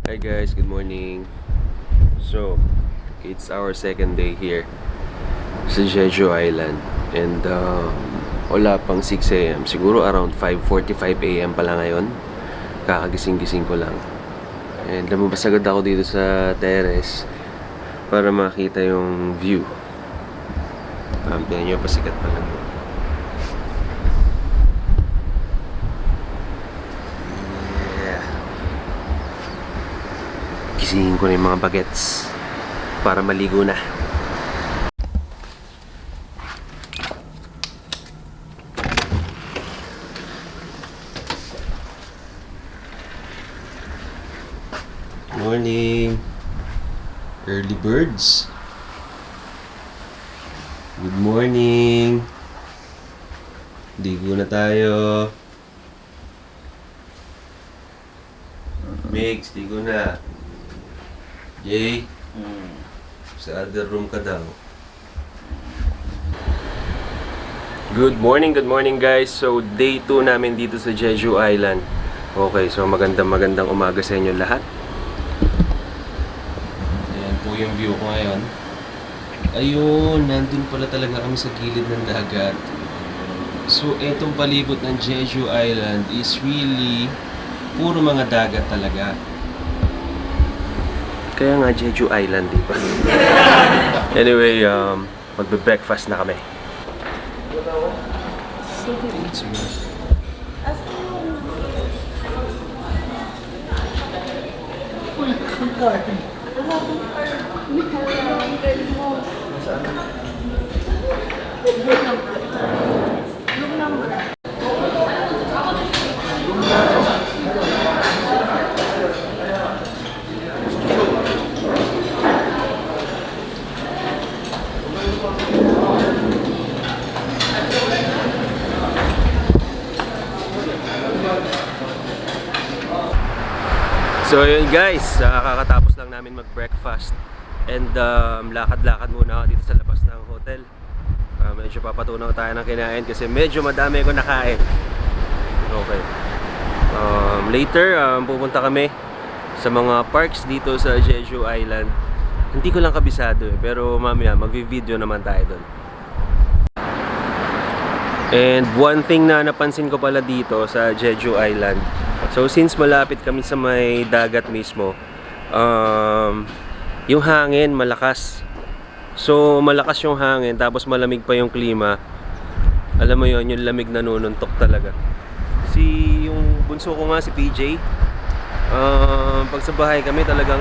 Hi guys, good morning. So, it's our second day here sa Jeju Island. And wala pang 6 a.m. Siguro around 5:45 a.m. pala ngayon. Kakagising-gising ko lang. And lumabas agad ako dito sa terrace para makita yung view. Tignan nyo, pasikat pa lang. Gisingin ko na yung mga bagets para maligo na. Morning, early birds. Good morning. Ligo na tayo. Mix, ligo na. Jay, sa other room ka daw. Good morning guys. So day 2 namin dito sa Jeju Island. Okay, so magandang umaga sa inyo lahat. Ayan po yung view ko ngayon. Ayun, nandun pala talaga kami sa gilid ng dagat. So etong palibot ng Jeju Island is really puro mga dagat talaga. Kaya nga Jeju Island, di ba? Anyway, magbe-breakfast na kami. So yun guys, kakatapos lang namin mag-breakfast. And lakad-lakad muna ako dito sa labas ng hotel. Medyo papatunaw tayo ng kinain kasi medyo madami ko nakain. Okay. Later, pupunta kami sa mga parks dito sa Jeju Island. Hindi ko lang kabisado pero mamaya mag-video naman tayo doon. And one thing na napansin ko pala dito sa Jeju Island, so since malapit kami sa may dagat mismo, yung hangin malakas. So malakas yung hangin tapos malamig pa yung klima. Alam mo yon, yung lamig na nununtok talaga. Yung bunso ko nga si PJ, pag sa bahay kami talagang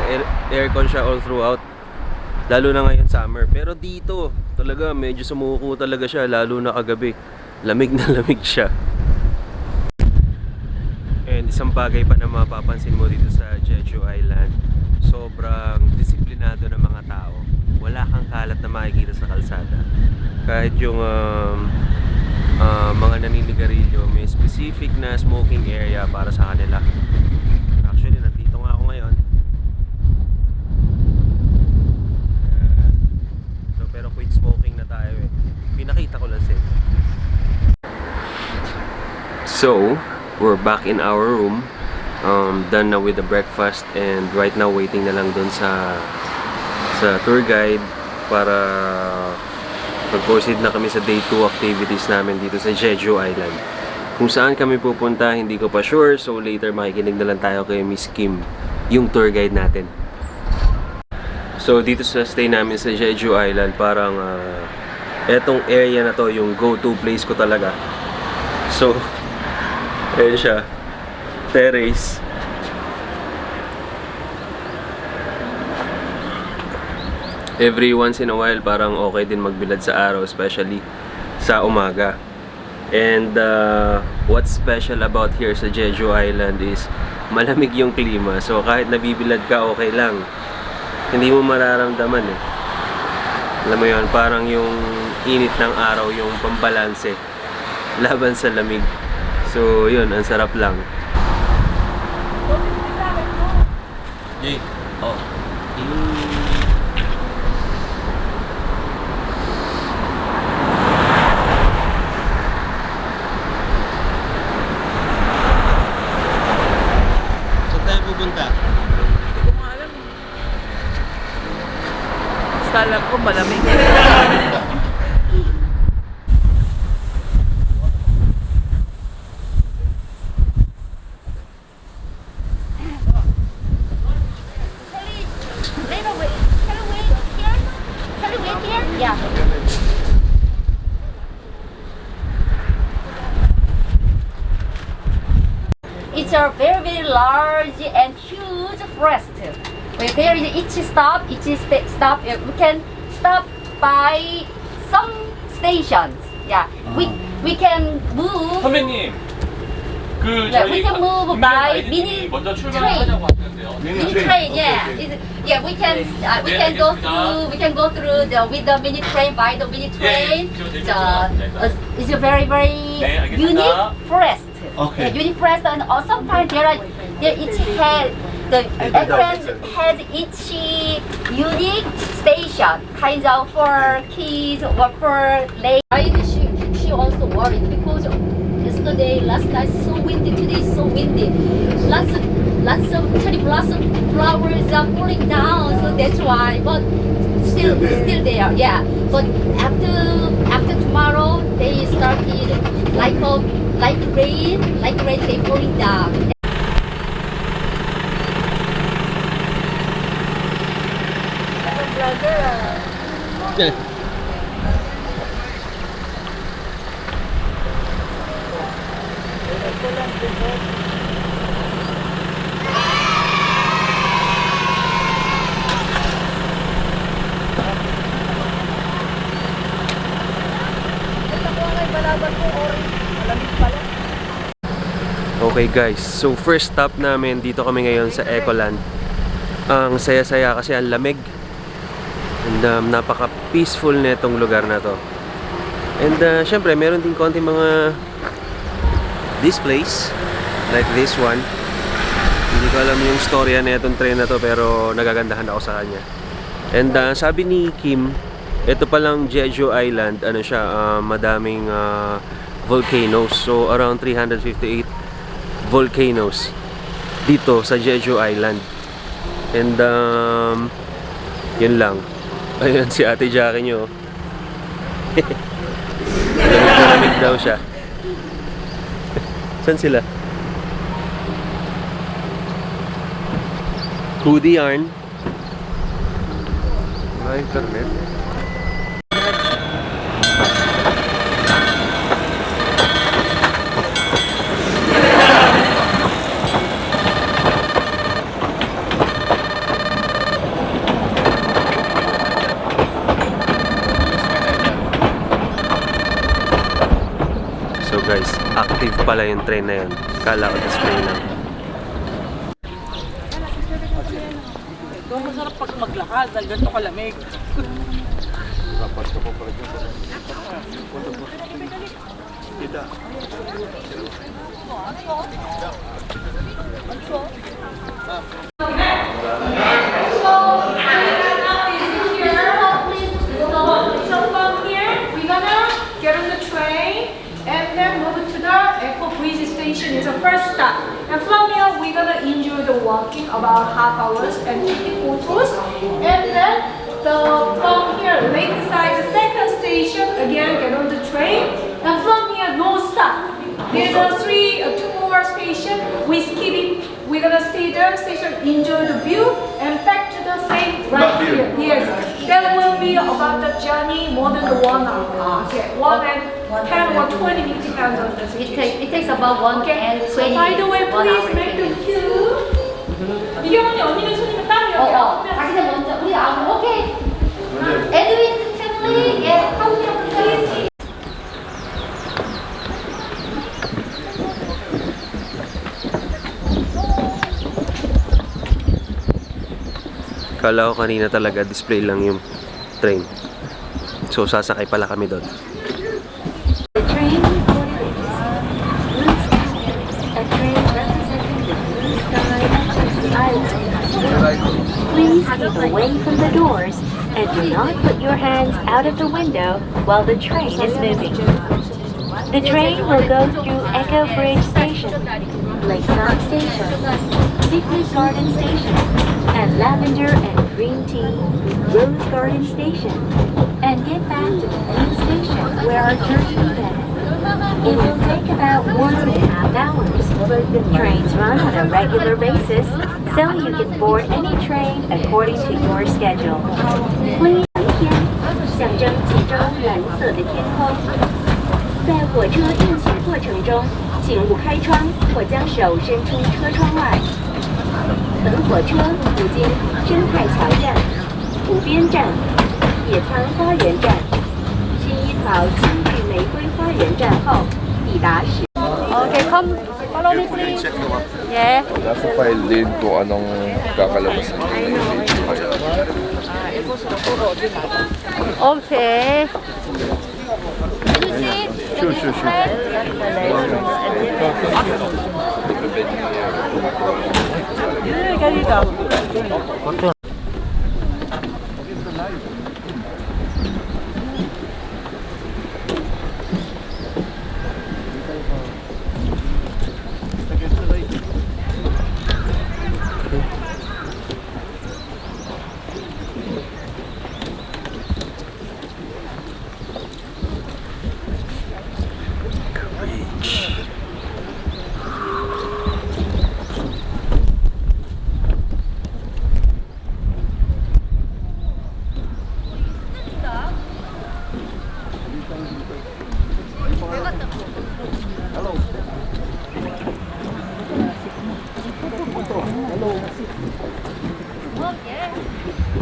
aircon siya all throughout. Lalo na ngayon summer. Pero dito talaga medyo sumuko talaga siya, lalo na kagabi. Lamig na lamig siya. And isang bagay pa na mapapansin mo dito sa Jeju Island, sobrang disiplinado ng mga tao. Wala kang kalat na makikita sa kalsada. Kahit yung mga naninigarilyo, may specific na smoking area para sa kanila. Actually, nandito nga ako ngayon. So, pero quit smoking na tayo eh. Pinakita ko lang sa inyo. So, we're back in our room. Done na with the breakfast and right now waiting na lang dun sa tour guide para mag-proceed na kami sa day 2 activities namin dito sa Jeju Island. Kung saan kami pupunta, hindi ko pa sure. So later makikinig na lang tayo kay Miss Kim, yung tour guide natin. So dito sa stay namin sa Jeju Island, parang etong area na to yung go-to place ko talaga. So ayun siya, terrace. Every once in a while parang okay din magbilad sa araw, especially sa umaga. And what's special about here sa Jeju Island is malamig yung klima. So kahit nabibilad ka, okay lang. Hindi mo mararamdaman eh. Alam mo yun, parang yung init ng araw yung pambalanse laban sa lamig. So yun, ang sarap lang. Jay, oh. Saan tayo pupunta? alam ko malamig. It's a very, very large and huge forest. Where there is each stop, we can stop by some stations. Yeah, we can move. 선배님, 그 Yeah, we 저희 can move by mini 먼저 train. 출발하자고 하는데요. Mini train, yeah. Yeah, we can go through with the mini train by the mini train. It's a very, very 네, 알겠습니다. unique forest. Okay. Yeah, unique forest, and sometimes each has the airplane has each unique station, kind of for kids or for ladies. She also worried because yesterday, last night so windy, today so windy. Lots of cherry blossom flowers are falling down, so that's why. But still there, yeah. But after tomorrow, they started like rain, they falling down. Okay guys, so first stop namin, dito kami ngayon sa Ecoland. Ang saya-saya kasi ang lamig. And napaka-peaceful na itong lugar na to. And syempre, meron din konti mga displays like this one. Hindi ko alam yung storya na itong train na to, pero nagagandahan ako sa kanya. And sabi ni Kim, ito palang Jeju Island, ano siya, madaming volcanoes. So around 358 volcanoes dito sa Jeju Island. And yun lang. Ayun si Ate Jackie nyo. Lamig daw siya. Saan sila? Hoodie yarn. Ay, internet. So guys, active pala yung train na yun. Kala ko display lang. Ito masarap pag maglakad dahil ganito kalamig. So from here, we're gonna get on the train and then move to the Echo Bridge station. It's the first stop. And from here, we're gonna enjoy the walking about half hours and taking photos. And then from here, lakeside, the second station, again get on the train. And from here, no stop. There's two more station. We skip it. We're gonna stay there, station, enjoy the view, and back to the same right here. Yes, that will be about the journey more than the 1 hour. Okay, 1 and 10 or 20 minutes depends on the situation. It takes about 1 Okay, and 20 so by the way, minutes, 1 hour please make the and 20 minutes. queue. 미경 언니는 손이면 땀이 이렇게 자기는 먼저 우리 오케이. 에드윈 패밀리, 예, 한국에 please. Kala ko kanina talaga display lang yung train. So sasakay pala kami doon. The train reported a train representing the blue sky of the island. Please keep away from the doors and do not put your hands out of the window while the train is moving. The train will go through Echo Bridge Station, Lakeside Station, Picnic Garden Station, and lavender and green tea, Rose Garden Station, and get back to the main station where our journey began. It will take about 1.5 hours. Trains run on a regular basis, so you can board any train according to your schedule. Please 象征其中蓝色的天空。在火车运行过程中，请勿开窗或将手伸出车窗外。本火车途经生态桥站、湖边站、野餐花园站、薰衣草青玉玫瑰花园站后，抵达时。Okay, come. Follow me, please. Yeah. Nasa file din kung anong kakalabas ng kaya. Okay. Sure.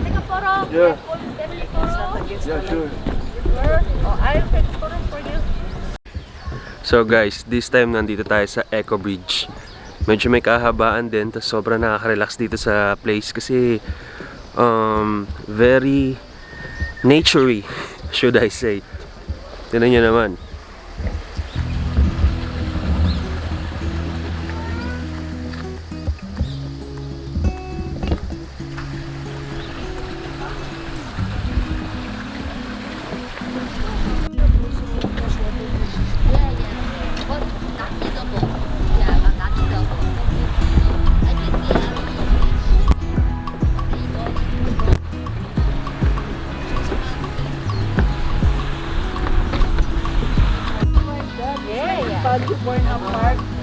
Take a photo. Yeah. Family photo. Yeah, sure. Oh, I'll take a photo for you. So guys, this time nandito tayo sa Eco Bridge. Medyo may kahabaan din, tas sobrang nakaka-relax dito sa place kasi very naturey, should I say. Tignan nyo naman.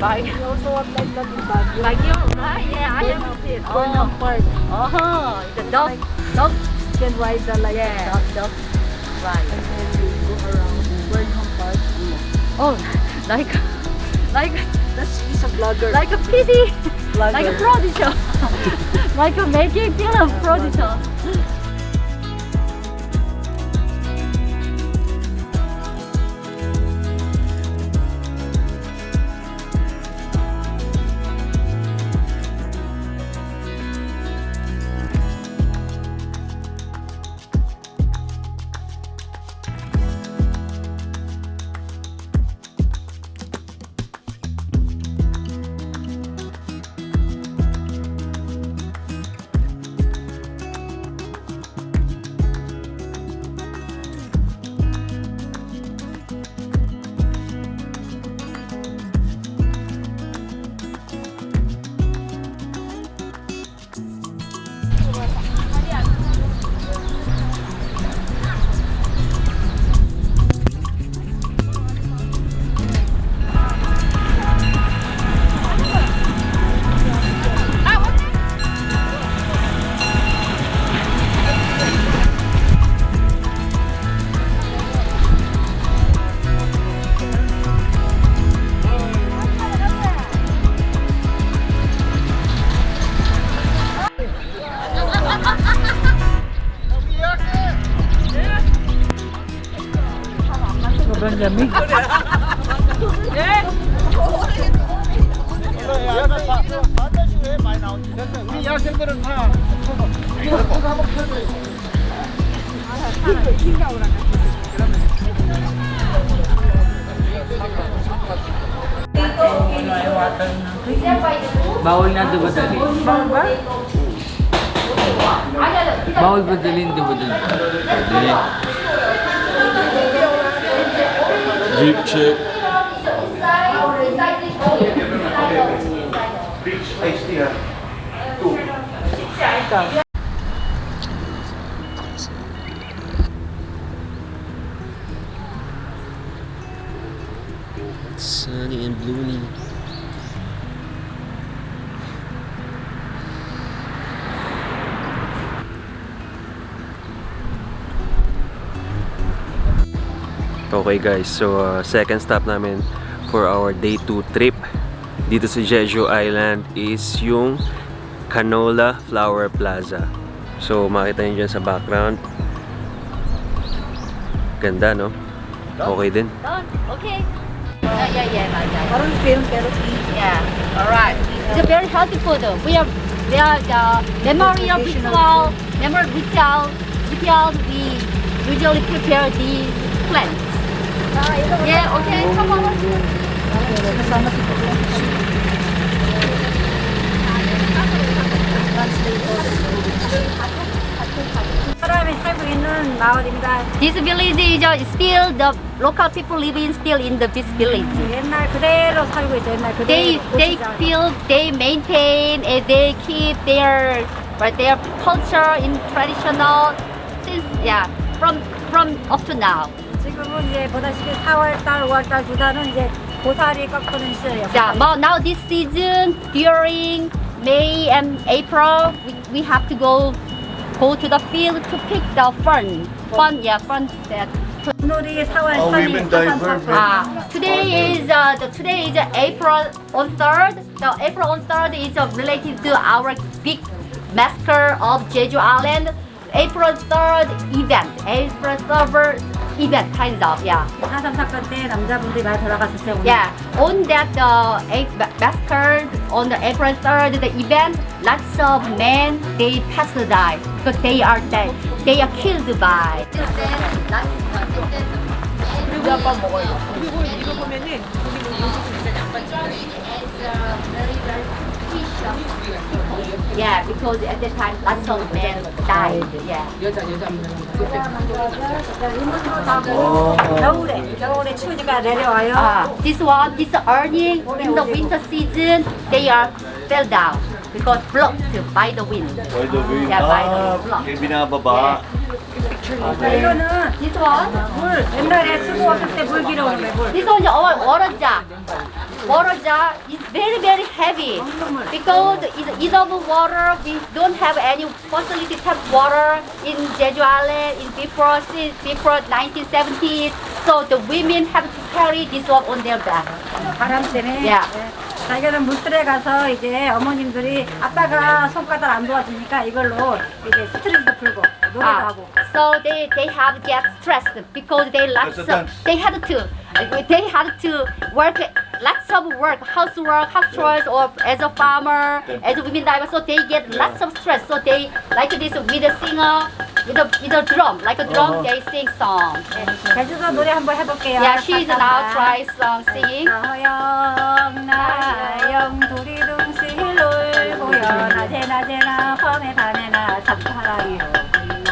Baguio also have like that in Baguio. Baguio, right? Yeah, I haven't seen. Burnham Park. Oh, the dog. Dog. You can ride the like Yeah. dog Right. and then you go around Burnham Park. Oh, like He's a vlogger. like a PD, Vlogger. like a producer, like a making film producer. Sobrang lamig. Bawal na dumadali. Bawal ba dalhin dumadali? Jeep check. Beach iced tea, 2. 그러니까. Sunny and gloomy. Okay guys, so second stop namin for our day 2 trip dito sa Jeju Island is yung Canola Flower Plaza. So makita nyo dyan sa background. Ganda, no? Okay din. Done. Okay. Yeah, 맞아. 바로 film therapy. Yeah. All right. It's a very healthy food. We are memorial ritual. We usually prepare these plants. Yeah. Okay. Come on. 사람이 살고 있는 마을입니다. This village is still the local people living still in this village. 옛날 그대로 살고 있어요. 옛날 그대로. They maintain and they keep their culture in traditional since from up to now. 지금은 이제 보다시피 4월달, 5월달 두 달은 이제 고사리 깎는 시절이에요. Yeah, but now this season during May and April we have to go to the field to pick the fern that. 오늘이 4월 3일 사산 Today is April on 3rd. The April on 3rd is related to our big massacre of Jeju Island. April 3rd event kind of, yeah. 4.3 사건 때 남자분들이 많이 돌아갔었어요. 오늘. Yeah, on that massacre on the April 3rd, the event, lots of men they passed die because they are dead. They are killed by. 그리고 아빠 먹어요. 그리고 이거 보면은 Yeah, because at that time lots of men died. Yeah. 겨울에 추우니까 내려와요. This earning in the winter season, they are fell down because blocked by the wind. By the wind. Yeah, by the wind. Blocked. Kaya binababa. 이거는 This one, 물 옛날에 쓰고 왔을 때 물 길어오는 거예요. 물. this one is our water jar. Water jar is very heavy because in of water we don't have any facility to tap water in Jeju Island since before 1970s. So the women have to carry this one on their back. 바람 때문에. Yeah. 자기는 물들에 가서 이제 어머님들이 아빠가 손바닥 안 도와주니까 이걸로 이제 스트레스도 풀고 노래도 하고. So they have get stressed because they had to work lots of work, housework, house chores, or as a farmer, as a women diver. So they get lots of stress. So they like this with a singer, with a drum, like a drum. They sing song. 제주도 노래 한번 해볼게요. Yeah, she's now try song singing. 나영 나영 둘이 둥실 놀고요 낮에나 밤에 밤에나 참사랑이로구나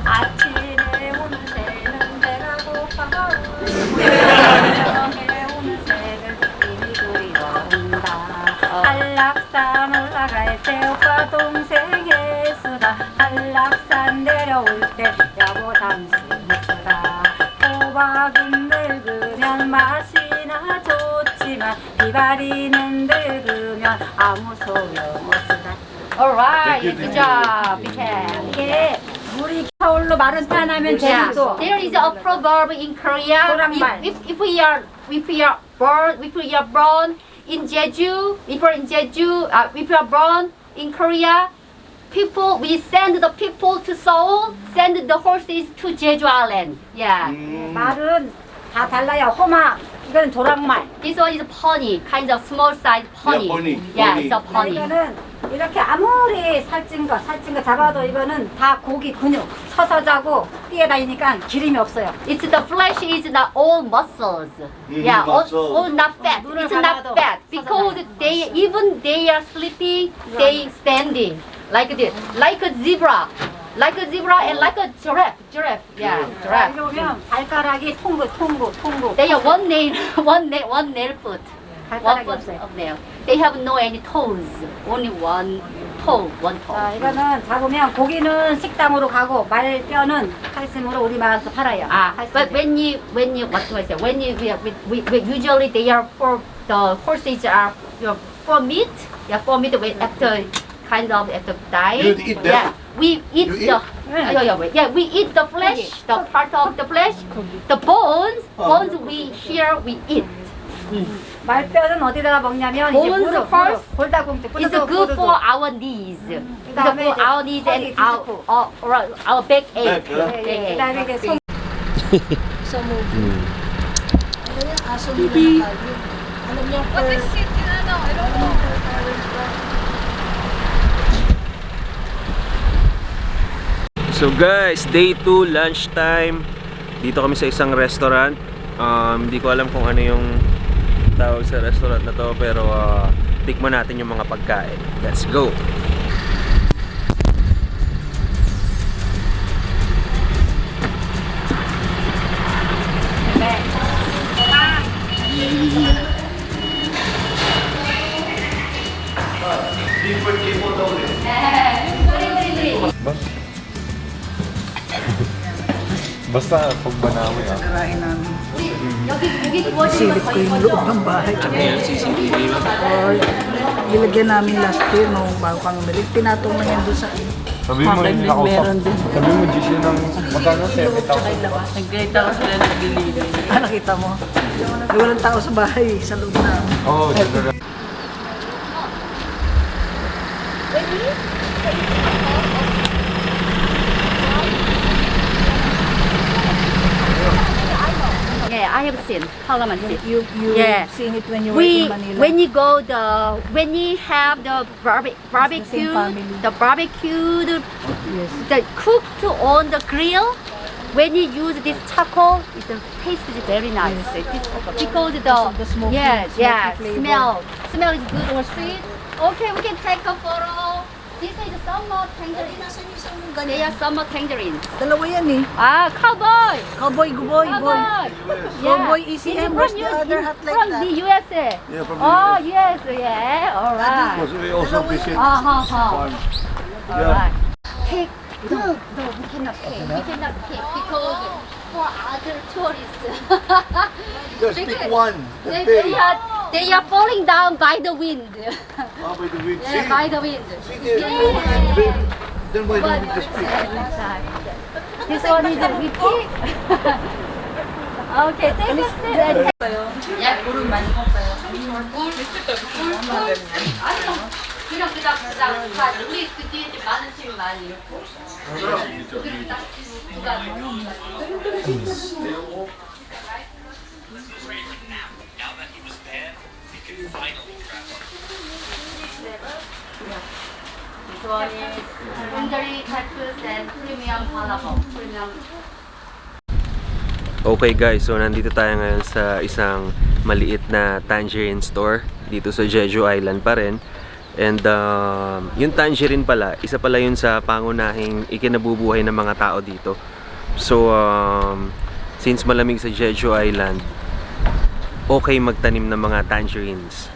아침에 오는 새는 배가 고파가 저녁에 오는 새는 이미 그리워온다 한락산 올라갈 때 오빠 동생의 수다 한락산 내려올 때 여보 당신 수다 호박은 늙으면 맛이나 좋지만 비바리는 늙으면 아무 소용없으다. Alright, good job, Biken. 이게 물이 겨울로 마른 타나면 Yeah, 제주도. there is a proverb in Korea. 도랑말. If we are born in Jeju, if we are born in Korea, we send the people to Seoul, send the horses to Jeju Island. Yeah. 말은 다 달라요. 호막 이건 조랑말. This one is pony, kind of small size pony. Yeah, pony, Yeah, pony. it's a pony. 이거는 이렇게 아무리 살찐 거 잡아도 이거는 다 고기 근육 서서 자고 뛰어다니니까 기름이 없어요. It's the flesh is not all muscles. Yeah, muscle. all not fat. It's not fat because they are sleeping, they standing like this, like a zebra and like a giraffe. Yeah, giraffe. 여기 보면 발가락이 통구. They are one nail foot. One 발가락이 foot 없어요. of nail. They have no any toes. Only one toe, one toe. 자, 이거는 잡으면 고기는 식당으로 가고 말뼈는 칼슘으로 우리 마을에서 팔아요. But when you what do I say? When you we usually they are for the horses are for meat. Yeah, for meat. We after kind of after die. You eat them? Yeah, we eat You the. Yeah, we eat the flesh, the part of the flesh, the bones. Bones we eat. 말뼈는 어디다가 먹냐면 이제 Bones 무릎, first 골다공증. It's good for our knees. It's good for our knees and our back ache. 그다음에 이제 손 So guys, day 2, lunchtime. Dito kami sa isang restaurant. Hindi ko alam kung ano yung tawag sa restaurant na to, pero tikman natin yung mga pagkain. Let's go! Basta pag banawi ah. Silip ko yung loob ng bahay. Nilagyan namin last year nung bago kang umilig. Pinatong na yan doon sa Sabi mo yung nakausap. Sabi mo GC ng magkano 7,000. Nagkita ko sila naglilinis. nakita mo. Ay, walang tao sa bahay, sa loob na. Oo, oh, Yeah, I have seen Parliament. You Yeah. seen it when you were in Manila. when you go when you have the barbecue, family. the barbecued, Yes. the cooked on the grill. When you use this charcoal, the taste is very nice. Because of the smoky- yeah, smoky smell is good or sweet. Okay, we can take a photo. This is summer tangerine. They are summer tangerines. Dalawa yan eh. Cowboy. Cowboy, boy. Cowboy ECM, where's the other hat like from that? the USA. Yeah, from Oh, yes, yeah, all right. Because we also visit All Yeah. right. Take. No, we cannot take. We cannot take because for other tourists. Just pick one. they, The they are they are falling down by the wind. By the wind. Yeah, See? by the wind. See there. Then why don't we just pick? This one is a repeat. Okay, take a seat. Yeah. 그냥 우리 그 뒤에 좀 많은 팀이 많이 이렇고 그리고 딱 누가 This one is Hungary cactus and premium palabok. Okay guys, so nandito tayo ngayon sa isang maliit na tangerine store dito sa Jeju Island pa rin. And yung tangerine pala, isa pala yun sa pangunahing ikinabubuhay ng mga tao dito. So since malamig sa Jeju Island, okay magtanim ng mga tangerines.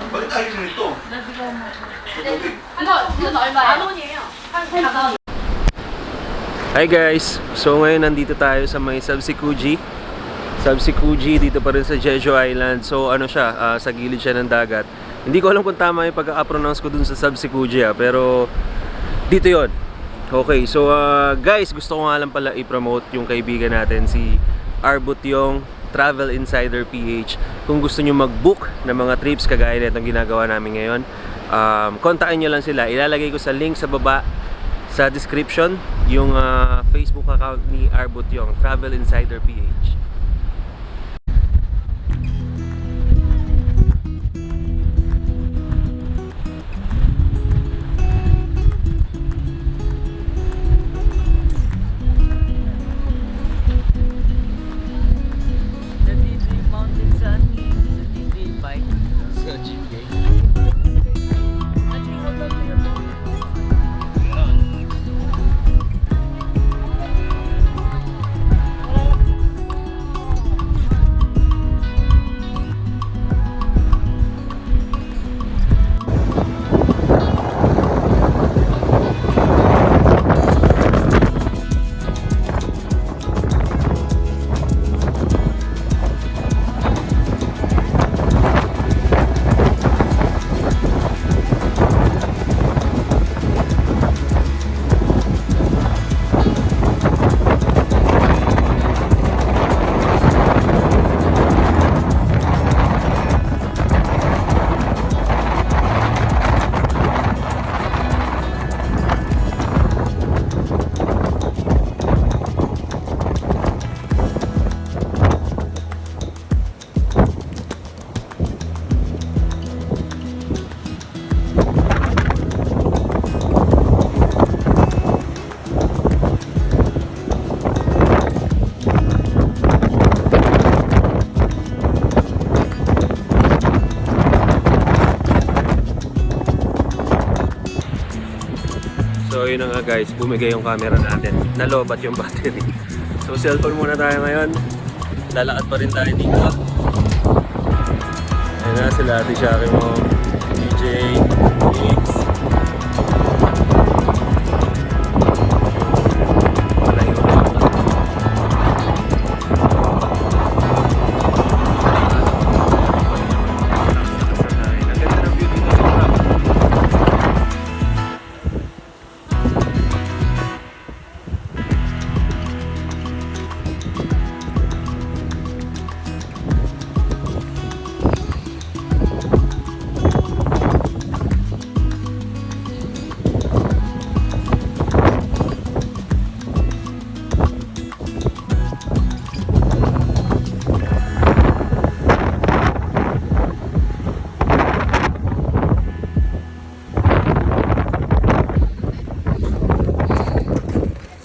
Bakit ayos nito? 이건 얼마야? 만 원이에요. Hi guys! So ngayon nandito tayo sa may Sabsikuji. Sabsikuji dito pa rin sa Jeju Island. So ano siya, sa gilid siya ng dagat. Hindi ko alam kung tama yung pagka-pronounce ko dun sa Sabsikuji pero dito yon. Okay, so guys, gusto ko nga lang pala i-promote yung kaibigan natin si Arbut Yong, Travel Insider PH. Kung gusto nyo mag-book ng mga trips kagaya na itong ginagawa namin ngayon, kontakin nyo lang sila. Ilalagay ko sa link sa baba sa description yung Facebook account ni Arbut Yong, Travel Insider PH. Sa DJ Mountain Sun, sa DJ Bike, sa GK. So yun na nga guys, bumigay yung camera natin. Nalobat yung battery. So cellphone muna tayo ngayon. Lalakad pa rin tayo dito. Ayan na sila Ate Shaki mo, DJ, Mix.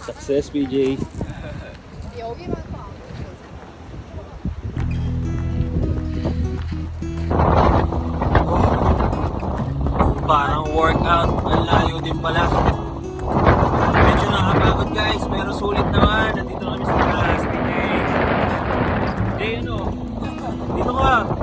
Success, PJ. Parang workout, ang layo din pala. Medyo nakapagod guys, pero sulit naman. Nandito kami sa taas, PJ. PJ, ano? Dito ka.